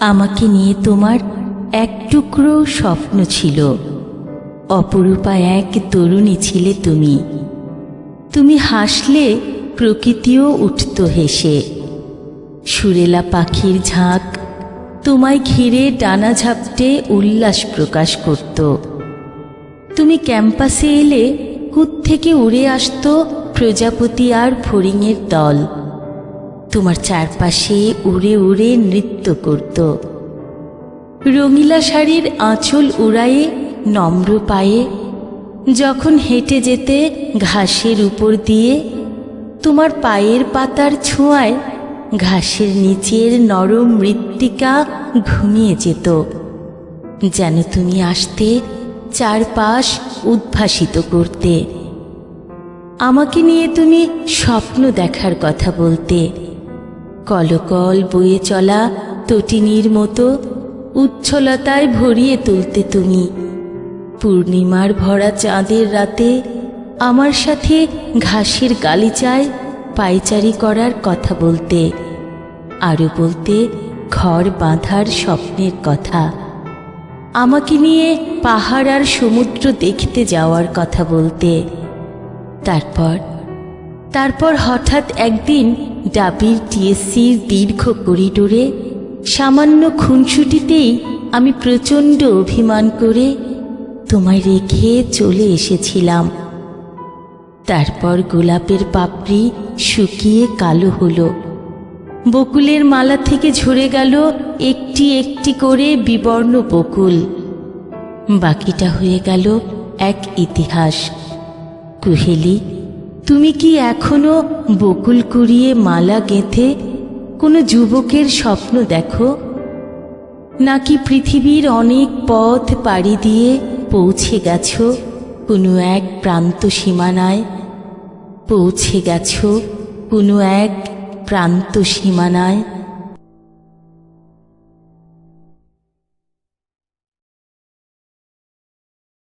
আমাকে নিয়ে তোমার এক টুকরো স্বপ্ন ছিল, অপরূপা এক তরুণী ছিলে তুমি। তুমি হাসলে প্রকৃতিও উঠত হেসে, সুরেলা পাখির ঝাঁক তোমায় ঘিরে ডানা ঝাপটে উল্লাস প্রকাশ করত। তুমি ক্যাম্পাসে এলে কুদ থেকে উড়ে আসত প্রজাপতি আর ফড়িংয়ের দল, তোমার চারপাশে উড়ে উড়ে নৃত্য করত। রঙিলা শাড়ির আঁচল উড়ায়ে নম্র পায়ে যখন হেঁটে যেতে ঘাসের উপর দিয়ে, তোমার পায়ের পাতার ছোঁয়ায় ঘাসের নিচের নরম মৃত্তিকা ঘুমিয়ে যেত, যেন তুমি আসতে চারপাশ উদ্ভাসিত করতে। আমাকে নিয়ে তুমি স্বপ্ন দেখার কথা বলতে, কলকল বয়ে চলা তটিনীর মতো উচ্ছলতায় ভরিয়ে তুলতে তুমি। পূর্ণিমার ভরা চাঁদের রাতে আমার সাথে ঘাসের গালিচায় পায়চারি করার কথা বলতে, আরও বলতে ঘর বাঁধার স্বপ্নের কথা। আমাকে নিয়ে পাহাড় আর সমুদ্র দেখতে যাওয়ার কথা বলতে। তারপর হঠাৎ একদিন ডাবির টিএসসির দীর্ঘ করিডোরে সামান্য খুনসুটিতেই আমি প্রচণ্ড অভিমান করে তোমায় রেখে চলে এসেছিলাম। তারপর গোলাপের পাপড়ি শুকিয়ে কালো হলো, বকুলের মালা থেকে ঝরে গেল একটি একটি করে বিবর্ণ বকুল। বাকিটা হয়ে গেল এক ইতিহাস। কুহেলি, তুমি কি এখনো বকুল কুড়িয়ে মালা গেঁথে কোনো যুবকের স্বপ্ন দেখো, নাকি পৃথিবীর অনেক পথ পাড়ি দিয়ে পৌঁছে গেছো কোনো এক প্রান্ত সীমানায়, পৌঁছে গেছো কোনো এক প্রান্ত সীমানায়?